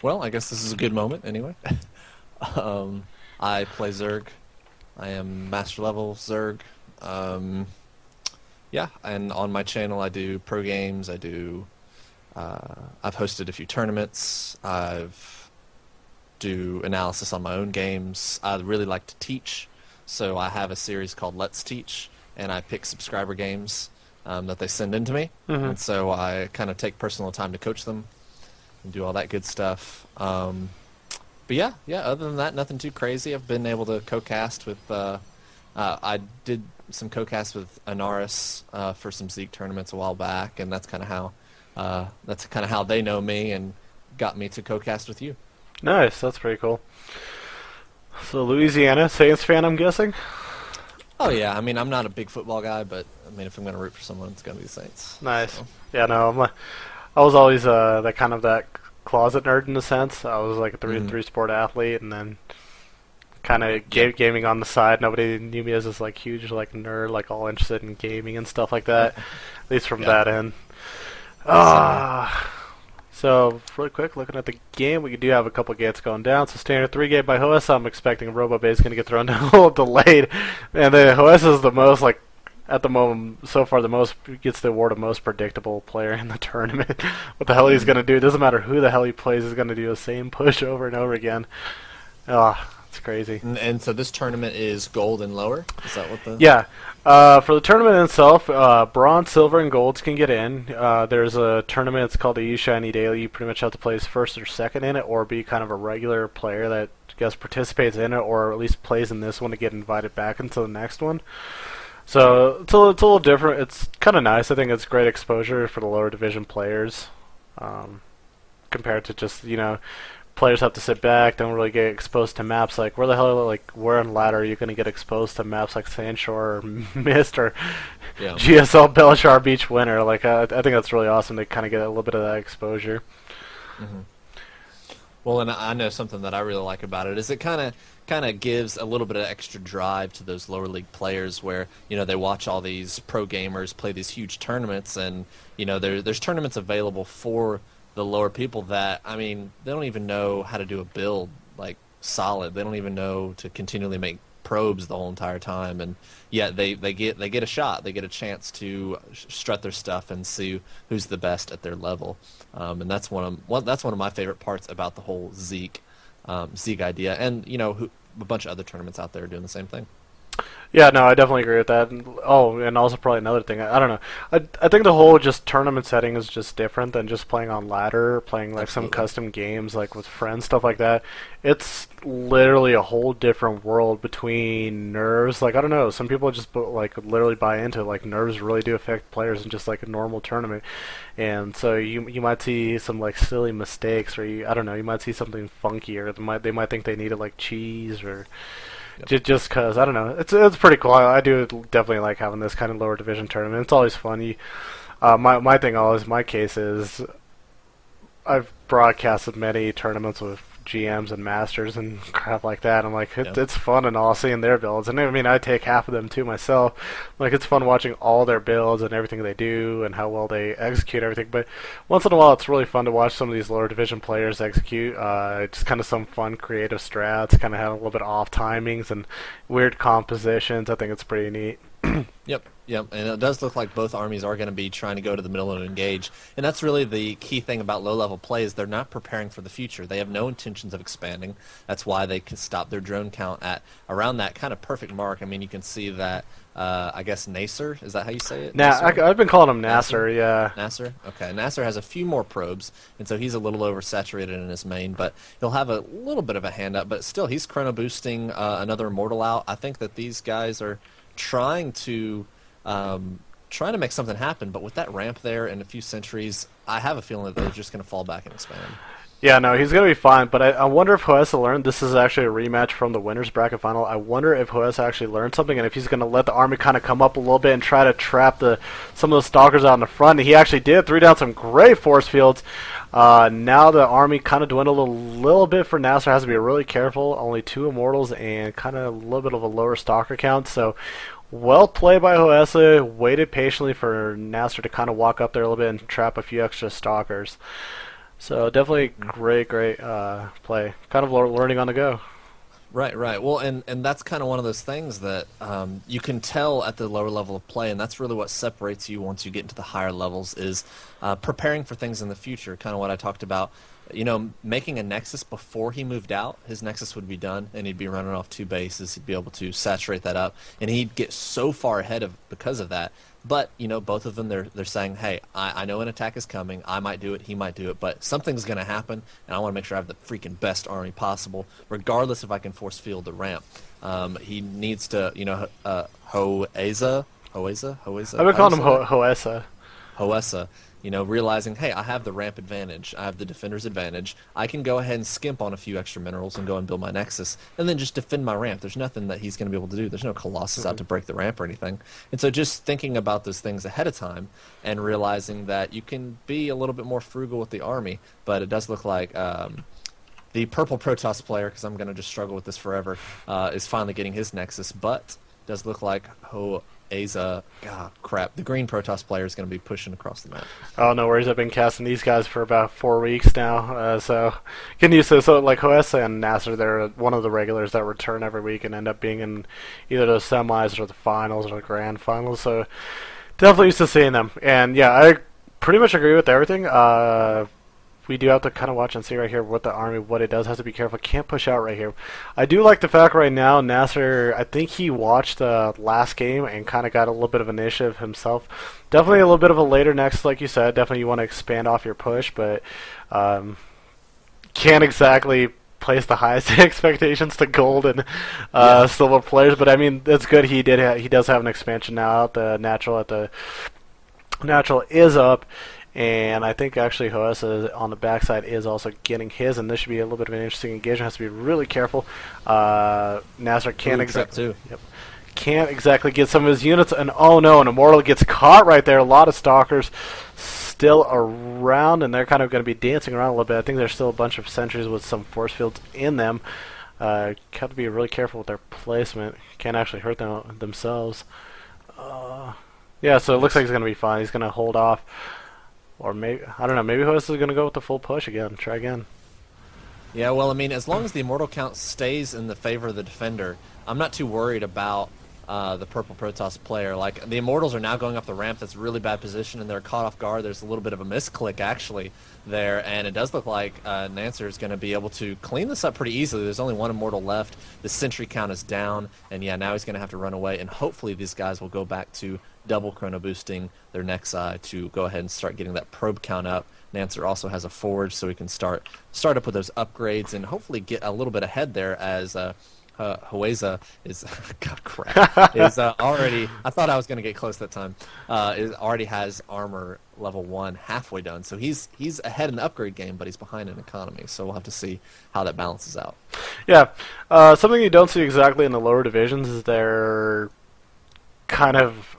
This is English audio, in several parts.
Well, I guess this is a good moment anyway. I play Zerg. I am master level Zerg. Um, yeah, and on my channel I do pro games. I've hosted a few tournaments. I've do analysis on my own games. I really like to teach, so I have a series called Let's Teach, and I pick subscriber games that they send in to me, Hmm. and so I kind of take personal time to coach them and do all that good stuff. But yeah. Other than that, nothing too crazy. I've been able to co-cast with. I did some co-cast with Anaris for some Zeke tournaments a while back, and that's kind of how they know me and got me to co-cast with you. Nice, that's pretty cool. So Louisiana Saints fan, I'm guessing. Oh yeah, I mean I'm not a big football guy, but I mean if I'm gonna root for someone, it's gonna be the Saints. Nice. So. Yeah, no, I was always that kind of that closet nerd in a sense. I was like a Mhm. three sport athlete, and then kind of Yep. gaming on the side. Nobody knew me as this like huge like nerd, like all interested in gaming and stuff like that. At least from Yeah. that end. Same. Ah. So, really quick, looking at the game, we do have a couple gates going down. So, standard 3 gate by Hoesa. I'm expecting RoboBay is going to get thrown down a little delayed. And then Hoesa is the most, like, at the moment, so far, the most, gets the award of most predictable player in the tournament. What the hell he's Mhm. going to do, it doesn't matter who the hell he plays, he's going to do the same push over and over again. Ah, it's crazy. And so this tournament is gold and lower. Is that what the? Yeah. For the tournament itself, bronze, silver, and golds can get in. There's a tournament, it's called the E Shiny Daily. You pretty much have to place first or second in it, or be kind of a regular player that I guess participates in it, or at least plays in this one to get invited back into the next one. So it's a little different. It's kind of nice. I think it's great exposure for the lower division players, um, compared to just players have to sit back, don't really get exposed to maps. Like, where the hell, like, where on ladder are you going to get exposed to maps like Sandshore or Mist or Yeah. GSL Belshar Beach Winter? Like, I think that's really awesome to kind of get a little bit of that exposure. Hmm. Well, and I know something that I really like about it is it kind of gives a little bit of extra drive to those lower league players where they watch all these pro gamers play these huge tournaments, and there's tournaments available for the lower people that I mean they don't even know how to do a build like solid. They don't even know to continually make probes the whole entire time, and yet they get a shot. They get a chance to strut their stuff and see who's the best at their level. And that's one of my favorite parts about the whole Zeke idea, and a bunch of other tournaments out there are doing the same thing. Yeah, no, I definitely agree with that. Oh, and also probably another thing. I don't know. I think the whole just tournament setting is just different than just playing on ladder, playing like some Absolutely. custom games like with friends, stuff like that. It's literally a whole different world between nerves. Like I don't know, some people just like literally buy into it. Like nerves really do affect players in just like a normal tournament, and so you might see some like silly mistakes, or I don't know, you might see something funky, or they might think they needed like cheese or. Yep. Just cause I don't know, it's pretty cool. I do definitely like having this kind of lower division tournament. It's always fun. My thing always, my case is I've broadcasted many tournaments with GMs and masters and crap like that. I'm like, Yep. it's fun and all seeing their builds, and I mean, I take half of them too myself. Like, it's fun watching all their builds and everything they do and how well they execute everything. But once in a while, it's really fun to watch some of these lower division players execute. Just kind of some fun creative strats, kind of have a little bit off timings and weird compositions. I think it's pretty neat. Yep, and it does look like both armies are going to be trying to go to the middle and engage, and that's really the key thing about low-level play is they're not preparing for the future. They have no intentions of expanding. That's why they can stop their drone count at around that kind of perfect mark. I mean, you can see that. I guess Naccer, is that how you say it? Naccer? I've been calling him Nasser. Yeah. Naccer? Okay, Naccer has a few more probes, and so he's a little oversaturated in his main, but he'll have a little bit of a hand up, but still, he's chrono boosting another Immortal out. I think that these guys are trying to make something happen, but with that ramp there and a few centuries, I have a feeling that they're just going to fall back and expand. Yeah, no, he's going to be fine, but I wonder if Hoesa learned, this is actually a rematch from the winner's bracket final. I wonder if Hoesa actually learned something and if he's going to let the army kind of come up a little bit and try to trap some of those stalkers out in the front. And he actually did, threw down some great force fields. Now the army kind of dwindled a little bit for Naccer. Has to be really careful. Only 2 immortals and kind of a little bit of a lower stalker count, so well played by Hoesa. Waited patiently for Naccer to kind of walk up there a little bit and trap a few extra stalkers. So definitely great play. Kind of learning on the go. Right, right. Well, and that's kind of one of those things that you can tell at the lower level of play, and that's really what separates you once you get into the higher levels is preparing for things in the future. Kind of what I talked about. Making a Nexus before he moved out, his Nexus would be done, and he'd be running off two bases. He'd be able to saturate that up, and he'd get so far ahead of because of that. But both of them, they're saying, "Hey, I know an attack is coming. I might do it. He might do it. But something's going to happen, and I want to make sure I have the freaking best army possible, regardless if I can force field the ramp." He needs to, Hoesa, Hoesa, Hoesa. I've been How do you calling him say that? Hoesa. Hoesa, realizing, hey, I have the ramp advantage, I have the defender's advantage, I can go ahead and skimp on a few extra minerals and go and build my Nexus, and then just defend my ramp. There's nothing that he's going to be able to do. There's no Colossus out to break the ramp or anything. And so just thinking about those things ahead of time and realizing that you can be a little bit more frugal with the army, but it does look like the purple Protoss player, because I'm going to just struggle with this forever, is finally getting his Nexus, but does look like Hoesa, crap, the green Protoss player is going to be pushing across the map. Oh, no worries. I've been casting these guys for about 4 weeks now. So getting used to it. So like Hoesa and Naccer, they're one of the regulars that return every week and end up being in either the semis or the finals or the grand finals. So definitely used to seeing them. And yeah, I pretty much agree with everything. We do have to kind of watch and see right here what the army, what it does. Have to be careful. Can't push out right here. I do like the fact right now, Naccer, I think he watched the last game and kind of got a little bit of initiative himself. Definitely a little bit of a later next, like you said. Definitely you want to expand off your push, but can't exactly place the highest expectations to gold and silver players. But I mean, that's good. He does have an expansion now out. The natural is up. And I think actually Hoesa on the backside is also getting his, and this should be a little bit of an interesting engagement. Has to be really careful. Naccer can't exactly get some of his units, and oh no, an Immortal gets caught right there. A lot of Stalkers still around, and they're kind of going to be dancing around a little bit. I think there's still a bunch of sentries with some force fields in them. Have to be really careful with their placement. Can't actually hurt them themselves. Yeah, so it looks like he's going to be fine. He's going to hold off. Or maybe, I don't know, maybe Hoesa is going to go with the full push again. Try again. Yeah, well, I mean, as long as the Immortal count stays in the favor of the defender, I'm not too worried about the purple Protoss player. Like, the Immortals are now going up the ramp. That's a really bad position, and they're caught off guard. There's a little bit of a misclick, actually, there, and it does look like Naccer is going to be able to clean this up pretty easily. There's only one Immortal left. The sentry count is down, and yeah, now he's going to have to run away, and hopefully these guys will go back to double chrono boosting their Nexi to go ahead and start getting that probe count up. Naccer also has a forge, so he can start up with those upgrades and hopefully get a little bit ahead there as Hoesa is God crap is already. I thought I was going to get close that time. Already has armor level 1 halfway done, so he's ahead in the upgrade game, but he's behind in economy. So we'll have to see how that balances out. Yeah, something you don't see exactly in the lower divisions is their kind of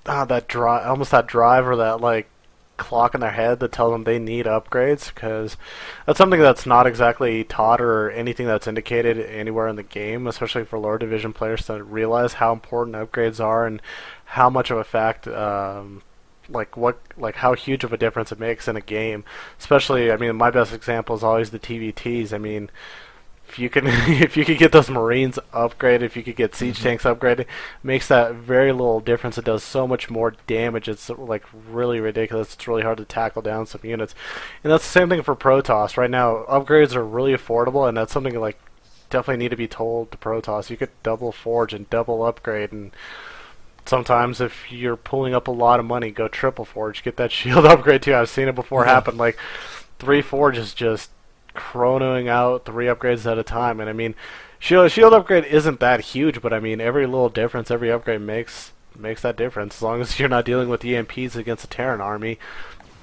that drive, almost that drive or that like clock in their head that tells them they need upgrades, because that's something that's not exactly taught or anything that's indicated anywhere in the game, especially for lower division players to realize how important upgrades are and how much of a fact how huge of a difference it makes in a game. Especially, I mean, my best example is always the TVTs. I mean, if you can if you could get those Marines upgraded, if you could get siege tanks upgraded, it makes that very little difference. It does so much more damage. It's like really ridiculous. It's really hard to tackle down some units, and that's the same thing for Protoss. Right now, upgrades are really affordable, and that's something like definitely need to be told to Protoss. You could double forge and double upgrade, and sometimes if you're pulling up a lot of money, go triple forge. Get that shield upgrade too. I've seen it before happen. Like 3 forges just chronoing out 3 upgrades at a time, and I mean, shield upgrade isn't that huge, but I mean, every little difference, every upgrade makes that difference. As long as you're not dealing with EMPs against a Terran army.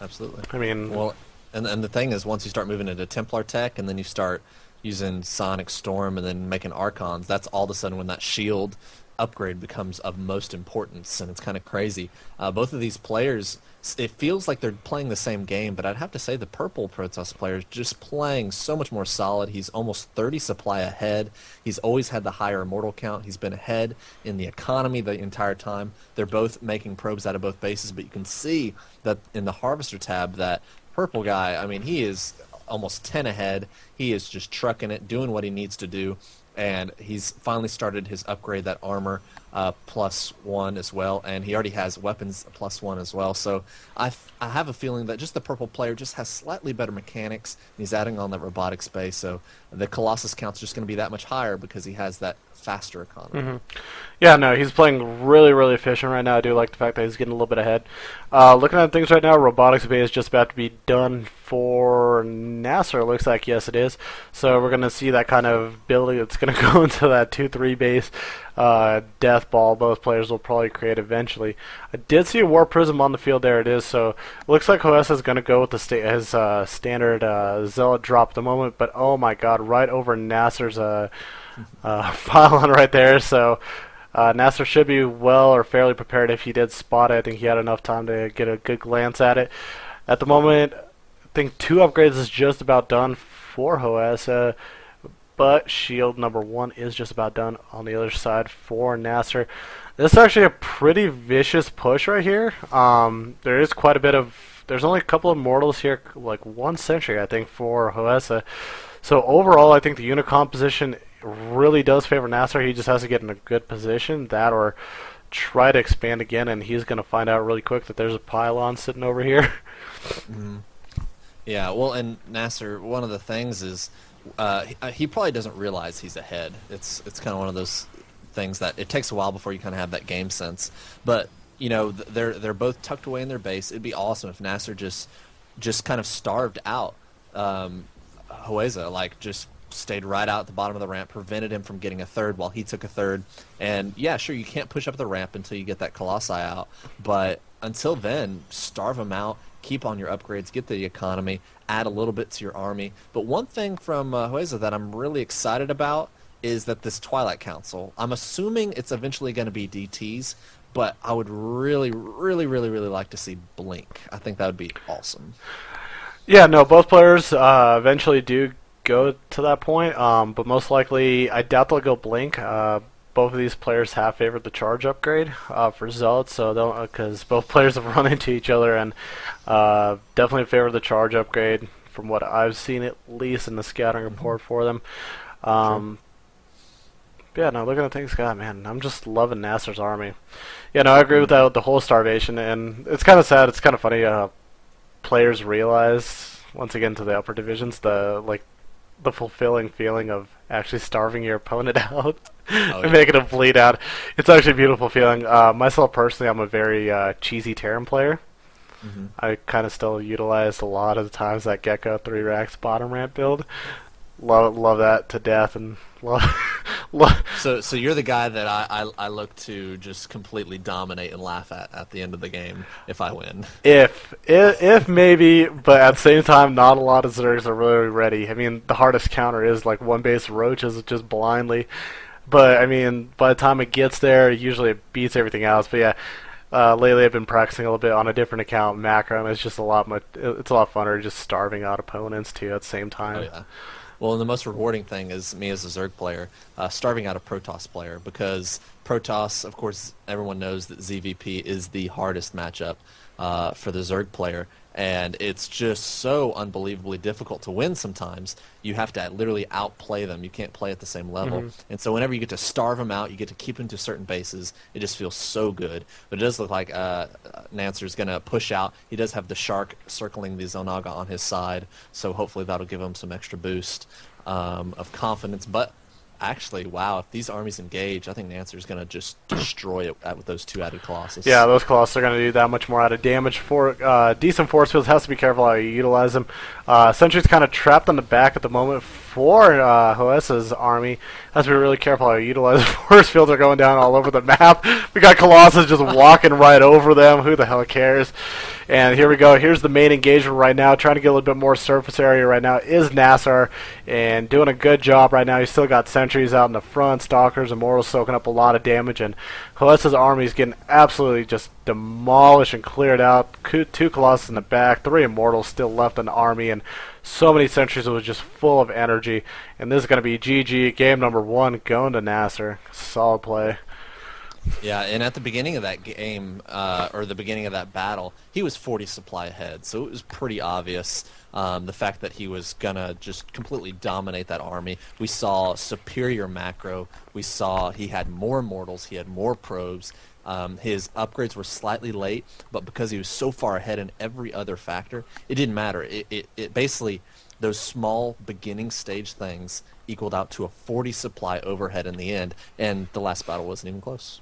Absolutely. I mean, well, and the thing is, once you start moving into Templar tech, and then you start using Sonic Storm, and then making Archons, that's all of a sudden when that shield upgrade becomes of most importance, and it's kind of crazy. Both of these players, it feels like they're playing the same game, but I'd have to say the purple Protoss player is just playing so much more solid. He's almost 30 supply ahead. He's always had the higher immortal count. He's been ahead in the economy the entire time. They're both making probes out of both bases, but you can see that in the Harvester tab that purple guy, I mean, he is almost 10 ahead. He is just trucking it, doing what he needs to do, and he's finally started his upgrade, that armor +1 as well, and he already has weapons +1 as well. So I have a feeling that just the purple player just has slightly better mechanics, and he's adding on that robotic space, so the Colossus count's just going to be that much higher because he has that faster economy. Yeah, no, he's playing really, really efficient right now. I do like the fact that he's getting a little bit ahead. Looking at things right now, robotics bay is just about to be done for Naccer. It looks like, yes, it is. So we're going to see that kind of building. It's going to go into that 2-3 base death ball both players will probably create eventually. I did see a War Prism on the field. There it is. So it looks like Hoesa is going to go with his standard Zealot drop at the moment. But oh my god, right over Naccer's pylon right there. So Naccer should be well or fairly prepared if he did spot it. I think he had enough time to get a good glance at it. At the moment, I think 2 upgrades is just about done for Hoesa, but shield number 1 is just about done on the other side for Naccer. This is actually a pretty vicious push right here. There is quite a bit of... There's only a couple of mortals here, like 1 sentry, I think, for Hoesa. So overall, I think the unit composition really does favor Naccer. He just has to get in a good position, that or try to expand again, and he's going to find out really quick that there's a pylon sitting over here. Yeah, well, and Naccer, one of the things is he probably doesn't realize he's ahead. It's kind of one of those things that it takes a while before you kind of have that game sense. But you know, they're both tucked away in their base. It'd be awesome if Naccer just kind of starved out Hoesa, like just stayed right out at the bottom of the ramp, prevented him from getting a third while he took a third. And yeah, sure, you can't push up the ramp until you get that Colossi out, but until then, starve him out, keep on your upgrades, get the economy, add a little bit to your army. But one thing from Hoesa that I'm really excited about is that this Twilight Council, I'm assuming it's eventually going to be DTs, but I would really, really, really, really like to see Blink. I think that would be awesome. Yeah, no, both players eventually do go to that point, but most likely I doubt they'll go Blink. Both of these players have favored the charge upgrade for Zealots, so don't, because both players have run into each other, and definitely favor the charge upgrade from what I've seen, at least in the scouting report for them. Yeah, no, looking at things, God, man, I'm just loving Naccer's army. Yeah, no, I agree with that, with the whole starvation, and it's kind of sad, it's kind of funny, players realize, once again to the upper divisions, the fulfilling feeling of actually starving your opponent out and making them bleed out. It's actually a beautiful feeling. Myself personally, I'm a very cheesy Terran player. I kind of still utilize a lot of the times that Gecko 3 racks bottom ramp build. Love that to death, and love. So you're the guy that I look to just completely dominate and laugh at the end of the game if I win. If maybe, but at the same time, not a lot of Zergs are really ready. I mean, the hardest counter is like 1 base roaches just blindly. But I mean, by the time it gets there, usually it beats everything else. But yeah, lately I've been practicing a little bit on a different account, Macro, and it's just it's a lot funner just starving out opponents too at the same time. Oh yeah. Well, and the most rewarding thing is me as a Zerg player, starving out a Protoss player, because Protoss, of course, everyone knows that ZVP is the hardest matchup for the Zerg player, and it's just so unbelievably difficult to win sometimes. You have to literally outplay them. You can't play at the same level. And so whenever you get to starve them out, you get to keep them to certain bases, it just feels so good. But it does look like Naccer's going to push out. He does have the Shark circling the Zonaga on his side, so hopefully that'll give him some extra boost of confidence. But actually, wow, if these armies engage, I think Naccer's going to just destroy it with those 2 added Colossus. Yeah, those Colossus are going to do that much more added damage. For decent force fields, has to be careful how you utilize them. Sentry's kind of trapped on the back at the moment for Hoesa's army. Has to be really careful how you utilize them. Force fields are going down all over the map. We got Colossus just walking right over them. Who the hell cares? And here we go. Here's the main engagement right now. Trying to get a little bit more surface area right now is Naccer, and doing a good job right now. He's still got sentries out in the front, Stalkers, Immortals soaking up a lot of damage, and Hoesa's army is getting absolutely just demolished and cleared out. 2 Colossus in the back, 3 Immortals still left in the army, and so many sentries. It was just full of energy. And this is going to be GG. Game number 1 going to Naccer. Solid play. Yeah, and at the beginning of that game, or the beginning of that battle, he was 40 supply ahead, so it was pretty obvious the fact that he was gonna just completely dominate that army. We saw superior macro. We saw he had more mortals, he had more probes. His upgrades were slightly late, but because he was so far ahead in every other factor, it didn't matter. It basically, those small beginning stage things equaled out to a 40 supply overhead in the end, and the last battle wasn't even close.